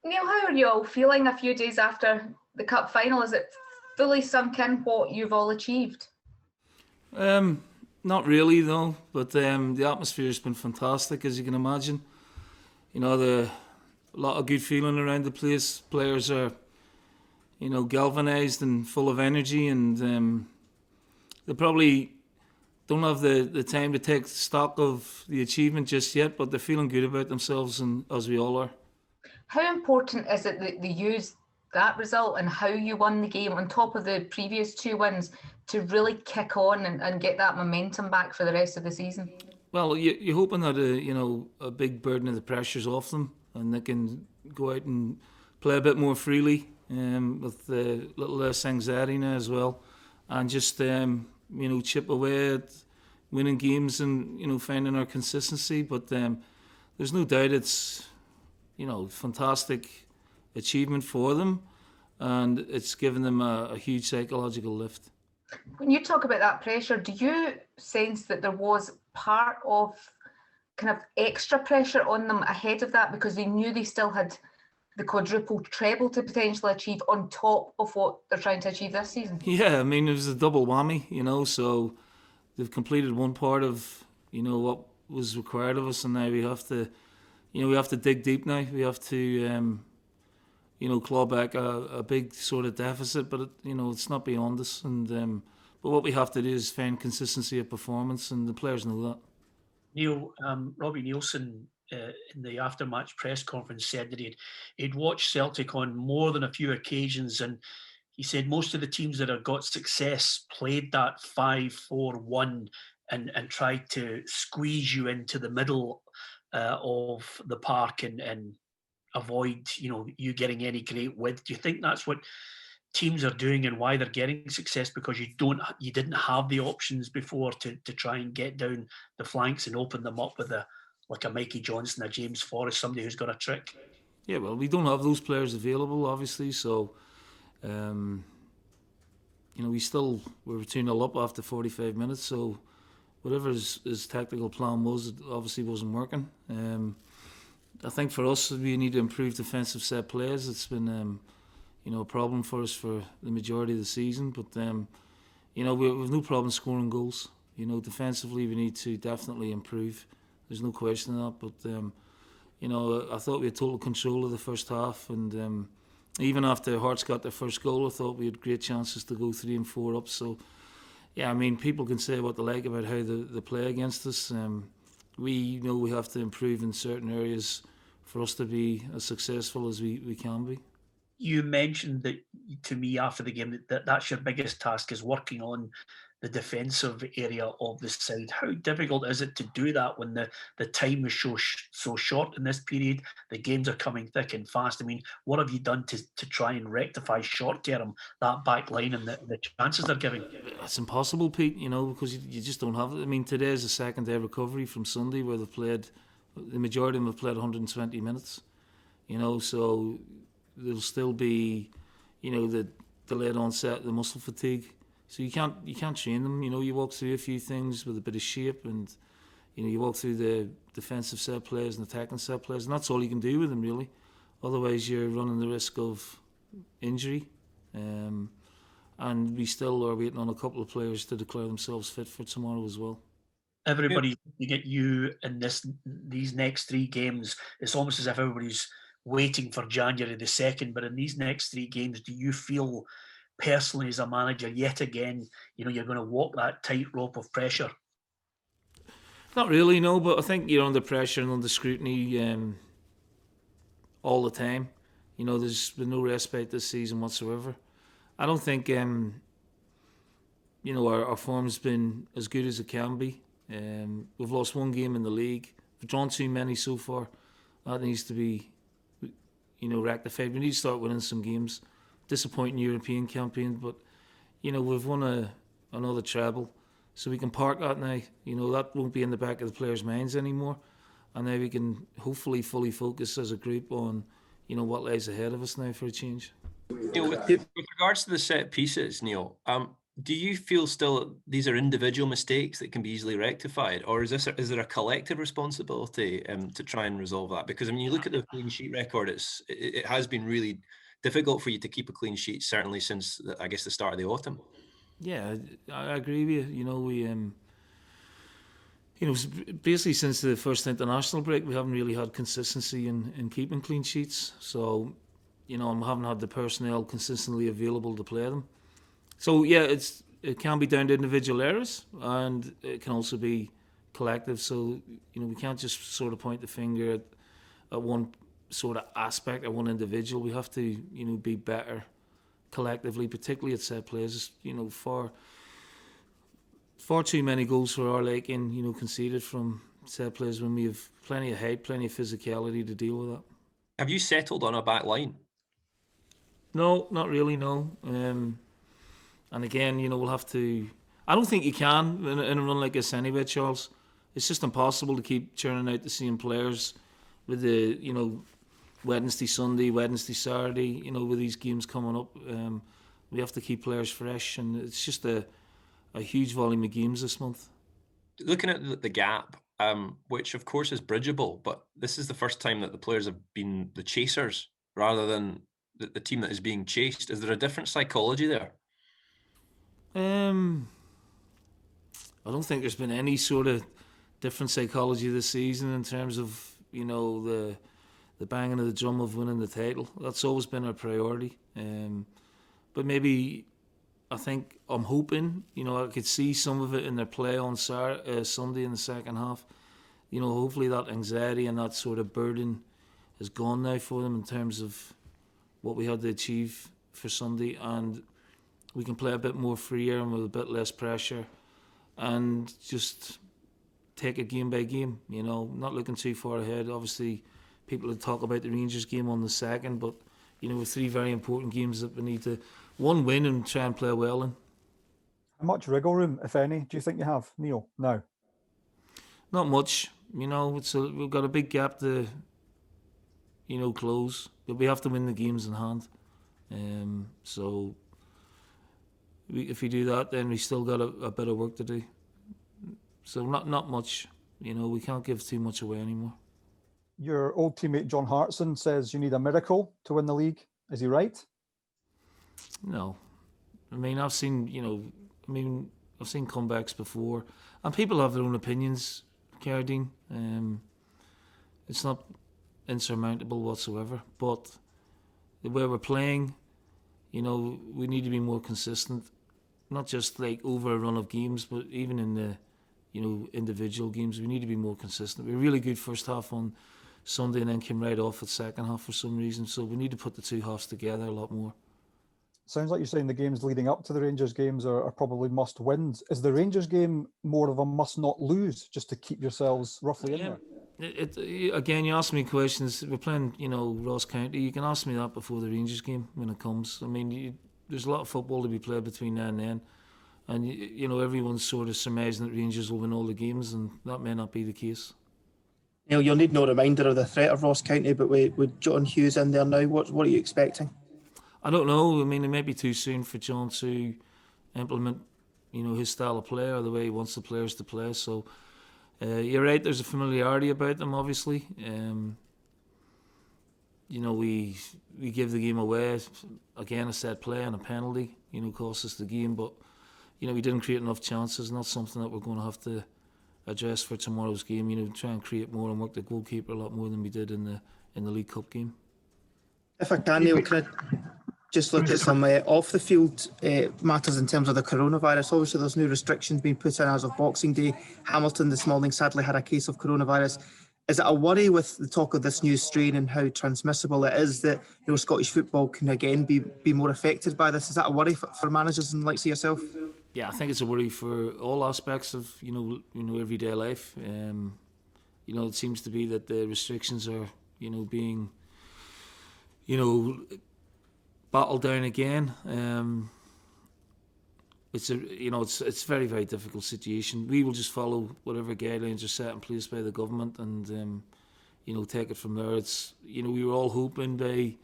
Neil, how are you all feeling a few days after the cup final? Is it fully sunk in what you've all achieved? Not really, though. But the atmosphere has been fantastic, as you can imagine. The a lot of good feeling around the place. Players are, galvanised and full of energy, and they probably don't have the time to take stock of the achievement just yet, but they're feeling good about themselves, and as we all are. How important is it that they use that result and how you won the game on top of the previous two wins to really kick on and get that momentum back for the rest of the season? Well, you're hoping that a big burden of the pressure's off them, and they can go out and play a bit more freely, with a little less anxiety now as well, and just chip away at winning games and finding our consistency. But there's no doubt it's fantastic achievement for them, and it's given them a huge psychological lift. When you talk about that pressure, do you sense that there was part of kind of extra pressure on them ahead of that because they knew they still had the quadruple treble to potentially achieve on top of what they're trying to achieve this season? Yeah, I mean, it was a double whammy, so they've completed one part of, what was required of us, and now we have to dig deep now. We have to, claw back a big sort of deficit, but it's not beyond us. And but what we have to do is find consistency of performance, and the players know that. Neil, Robbie Nielsen in the after-match press conference said that he'd watched Celtic on more than a few occasions, and he said most of the teams that have got success played that 5-4-1 and tried to squeeze you into the middle of the park and avoid you getting any great width. Do you think that's what teams are doing and why they're getting success, because you didn't have the options before to try and get down the flanks and open them up with like a Mikey Johnson, a James Forrest, somebody who's got a trick? Yeah, well, we don't have those players available, obviously, so we're 2-0 up after 45 minutes, so whatever his tactical plan was, it obviously wasn't working. I think for us, we need to improve defensive set plays. It's been a problem for us for the majority of the season, but we've no problem scoring goals. Defensively we need to definitely improve. There's no question of that. But I thought we had total control of the first half, and even after Hearts got their first goal, I thought we had great chances to go 3 and 4 up. So yeah, I mean, people can say what they like about how they play against us. We know we have to improve in certain areas for us to be as successful as we can be. You mentioned that to me after the game that's your biggest task, is working on the defensive area of the side. How difficult is it to do that when the time is so short in this period? The games are coming thick and fast. I mean, what have you done to try and rectify short term that back line and the chances they're giving? It's impossible, Pete, because you just don't have it. I mean, today is the second day of recovery from Sunday, where the majority of them have played 120 minutes. So there'll still be, the delayed onset, the muscle fatigue. So you can't train them. You walk through a few things with a bit of shape, and you walk through the defensive set players and attacking set players, and that's all you can do with them really. Otherwise, you're running the risk of injury. And we still are waiting on a couple of players to declare themselves fit for tomorrow as well. Everybody looking at you in these next 3 games. It's almost as if everybody's waiting for January the 2nd, but in these next 3 games, do you feel personally as a manager yet again, you're going to walk that tightrope of pressure? Not really, no, but I think you're under pressure and under scrutiny all the time. There's been no respite this season whatsoever. I don't think our form's been as good as it can be. We've lost 1 game in the league. We've drawn too many so far. That needs to be rectified. We need to start winning some games. Disappointing European campaign, but we've won another treble, so we can park that now. That won't be in the back of the players' minds anymore, and now we can hopefully fully focus as a group on what lies ahead of us now for a change. Neil, with regards to the set pieces, Neil, Do you feel still these are individual mistakes that can be easily rectified, or is there a collective responsibility to try and resolve that? Because I mean, you look at the clean sheet record; it has been really difficult for you to keep a clean sheet, certainly since I guess the start of the autumn. Yeah, I agree with you. Basically since the first international break, we haven't really had consistency in keeping clean sheets. So, I haven't had the personnel consistently available to play them. So yeah, it can be down to individual errors, and it can also be collective. So we can't just sort of point the finger at one sort of aspect or one individual. We have to be better collectively, particularly at set plays. Far too many goals for our liking, conceded from set plays when we have plenty of height, plenty of physicality to deal with that. Have you settled on a back line? No, not really. No. And again, we'll have to. I don't think you can in a run like this anyway, Charles. It's just impossible to keep churning out the same players with the Wednesday, Sunday, Wednesday, Saturday. With these games coming up, we have to keep players fresh, and it's just a huge volume of games this month. Looking at the gap, which of course is bridgeable, but this is the first time that the players have been the chasers rather than the team that is being chased. Is there a different psychology there? I don't think there's been any sort of different psychology this season in terms of the banging of the drum of winning the title. That's always been our priority. But maybe I'm hoping I could see some of it in their play on Sunday in the second half. Hopefully that anxiety and that sort of burden is gone now for them in terms of what we had to achieve for Sunday, and we can play a bit more freer and with a bit less pressure and just take it game by game, not looking too far ahead. Obviously, people will talk about the Rangers game on the second, but, with 3 very important games that we need to, one, win and try and play well in. How much wriggle room, if any, do you think you have, Neil, now? Not much. We've got a big gap to, close, but we have to win the games in hand. So if we do that, then we still got a bit of work to do. So not much. We can't give too much away anymore. Your old teammate John Hartson says you need a miracle to win the league. Is he right? No. I've seen comebacks before, and people have their own opinions, Cardine. It's not insurmountable whatsoever, but the way we're playing, we need to be more consistent, not just like over a run of games, but even in the individual games, we need to be more consistent. We were really good first half on Sunday and then came right off at second half for some reason, so we need to put the two halves together a lot more. Sounds like you're saying the games leading up to the Rangers games are probably must wins. Is the Rangers game more of a must not lose, just to keep yourselves roughly in there? Again, you ask me questions. We're playing, Ross County. You can ask me that before the Rangers game when it comes. There's a lot of football to be played between now and then, and everyone's sort of surmising that Rangers will win all the games, and that may not be the case. Neil, you'll need no reminder of the threat of Ross County, but with John Hughes in there now, what are you expecting? I don't know. It may be too soon for John to implement, his style of play or the way he wants the players to play. So you're right. There's a familiarity about them, obviously. We give the game away. Again, a set play and a penalty, cost us the game. But we didn't create enough chances, and that's something that we're going to have to address for tomorrow's game. Try and create more and work the goalkeeper a lot more than we did in the League Cup game. If I can, Neil, can I just look at some off the field matters in terms of the coronavirus? Obviously, there's new restrictions being put in as of Boxing Day. Hamilton this morning sadly had a case of coronavirus. Is it a worry with the talk of this new strain and how transmissible it is that Scottish football can again be more affected by this? Is that a worry for managers and like yourself? Yeah, I think it's a worry for all aspects of everyday life. It seems to be that the restrictions are being battled down again. It's a very, very difficult situation. We will just follow whatever guidelines are set in place by the government and take it from there. We were all hoping by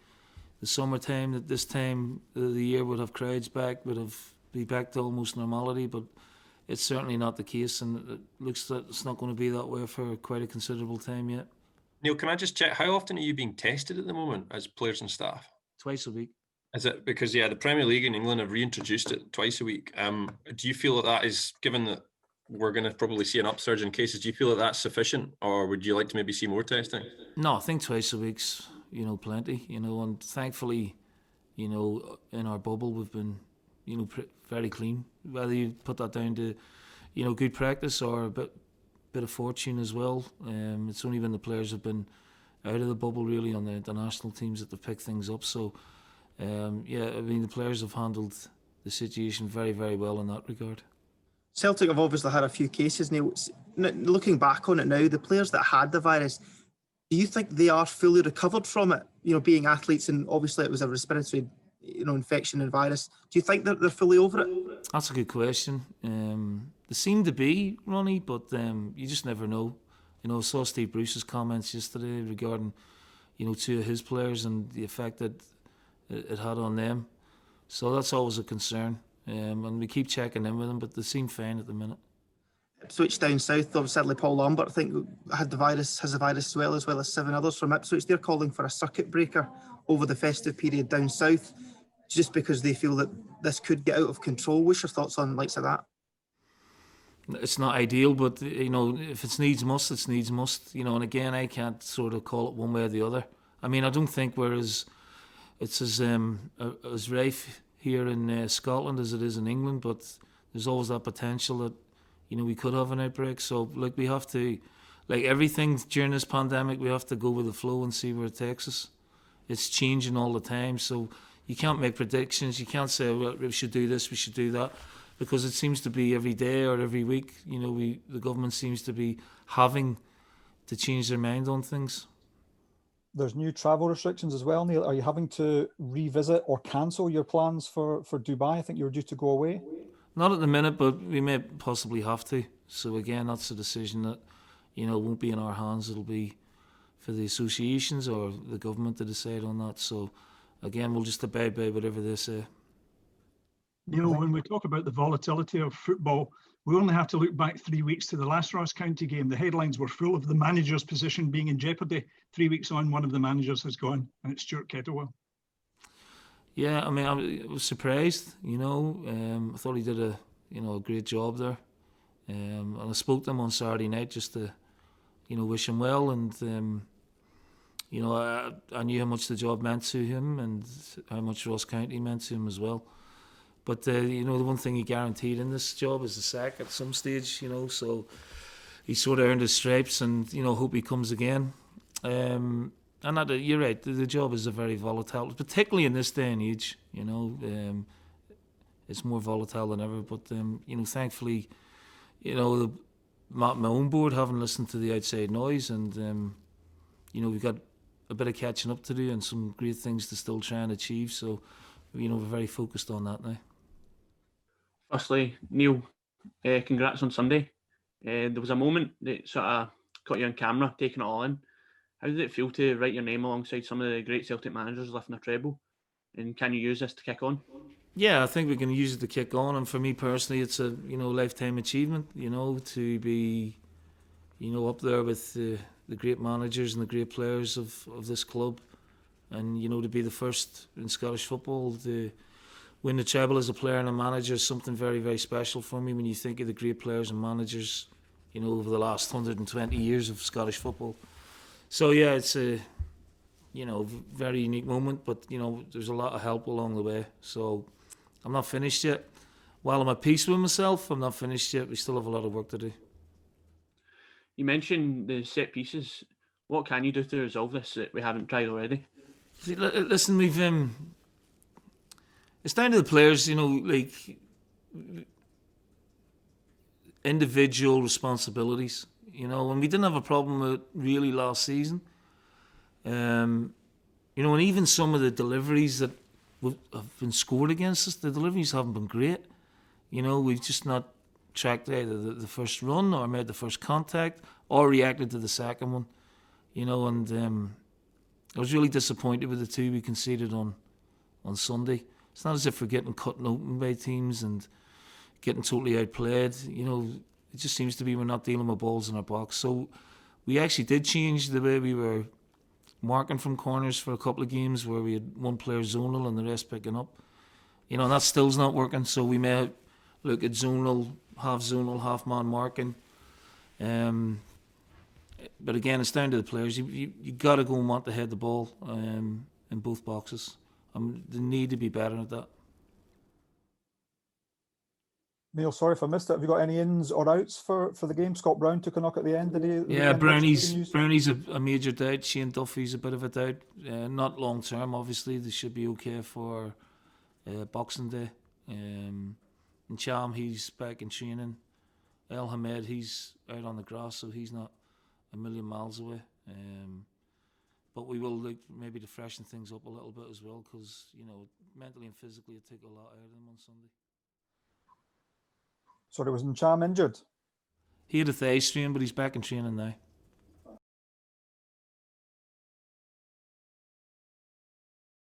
the summertime that this time of the year would have crowds back, would have be back to almost normality, but it's certainly not the case, and it looks like it's not going to be that way for quite a considerable time yet. Neil, can I just check, how often are you being tested at the moment as players and staff? Twice a week. Is it because, the Premier League in England have reintroduced it twice a week? Do you feel that is, given that we're going to probably see an upsurge in cases, do you feel that that's sufficient, or would you like to maybe see more testing? No, I think twice a week's, plenty, and thankfully, in our bubble we've been, very clean. Whether you put that down to, good practice or a bit of fortune as well. It's only when the players have been out of the bubble really on the international teams that they've picked things up. So, the players have handled the situation very, very well in that regard. Celtic have obviously had a few cases, Neil. Looking back on it now, the players that had the virus, do you think they are fully recovered from it? Being athletes, and obviously it was a respiratory, infection and virus. Do you think that they're fully over it? That's a good question. They seem to be, Ronnie, but you just never know. I saw Steve Bruce's comments yesterday regarding, two of his players and the effect that it had on them. So that's always a concern. And we keep checking in with them, but they seem fine at the minute. Ipswich down south, sadly Paul Lambert, I think, has the virus as well as 7 others from Ipswich. They're calling for a circuit breaker over the festive period down south, just because they feel that this could get out of control. What's your thoughts on likes of that? It's not ideal, but if it's needs must, it's needs must. And again, I can't sort of call it one way or the other. I don't think it's as rife here in Scotland as it is in England, but there's always that potential that we could have an outbreak. So we have to, like everything during this pandemic, we have to go with the flow and see where it takes us. It's changing all the time, so you can't make predictions. You can't say, well, we should do this, we should do that, because it seems to be every day or every week, the government seems to be having to change their mind on things. There's new travel restrictions as well, Neil. Are you having to revisit or cancel your plans for Dubai? I think you were due to go away. Not at the minute, but we may possibly have to. So again, that's a decision that, won't be in our hands. It'll be for the associations or the government to decide on that. So again, we'll just abide by whatever they say. Neil, when we talk about the volatility of football, we only have to look back 3 weeks to the last Ross County game. The headlines were full of the manager's position being in jeopardy. 3 weeks on, one of the managers has gone, and it's Stuart Kettlewell. Yeah, I was surprised. I thought he did a great job there, and I spoke to him on Saturday night just to, wish him well, and I knew how much the job meant to him and how much Ross County meant to him as well. But, the one thing he guaranteed in this job is the sack at some stage, so he sort of earned his stripes and, hope he comes again. And you're right, the job is a very volatile, particularly in this day and age, it's more volatile than ever. But, thankfully, my own board haven't listened to the outside noise, and, we've got a bit of catching up to do and some great things to still try and achieve. So, we're very focused on that now. Firstly, Neil, congrats on Sunday. There was a moment that sort of got you on camera, taking it all in. How did it feel to write your name alongside some of the great Celtic managers lifting a treble? And can you use this to kick on? Yeah, I think we can use it to kick on. And for me personally, it's a lifetime achievement. To be up there with the great managers and the great players of this club, and to be the first in Scottish football to win the treble as a player and a manager is something very, very special for me. When you think of the great players and managers, over the last 120 years of Scottish football. So yeah, it's a very unique moment, but there's a lot of help along the way. So I'm not finished yet. While I'm at peace with myself, I'm not finished yet. We still have a lot of work to do. You mentioned the set pieces. What can you do to resolve this that we haven't tried already? See, listen, we've it's down to the players, individual responsibilities. And we didn't have a problem with it really last season. And even some of the deliveries that have been scored against us, the deliveries haven't been great. We've just not tracked either the first run or made the first contact or reacted to the second one. And I was really disappointed with the two we conceded on Sunday. It's not as if we're getting cut open by teams and getting totally outplayed. You know, it just seems to be we're not dealing with balls in our box. So we actually did change the way we were marking from corners for a couple of games where we had one player zonal and the rest picking up. You know, and that still's not working. So we may look at zonal, half man marking. But again, it's down to the players. You got to go and want to head the ball in both boxes. They need to be better at that. Neil, sorry if I missed it. Have you got any ins or outs for the game? Scott Brown took a knock at the end. Did he? Yeah, Brownie's a major doubt. Shane Duffy's a bit of a doubt. Not long term, obviously. They should be okay for Boxing Day. And Cham, he's back in training. El Hamed, he's out on the grass, so he's not a million miles away. But we will look maybe to freshen things up a little bit as well, because you know, mentally and physically, it took a lot out of them on Sunday. Sorry, was Cham injured? He had a thigh strain, but he's back in training now.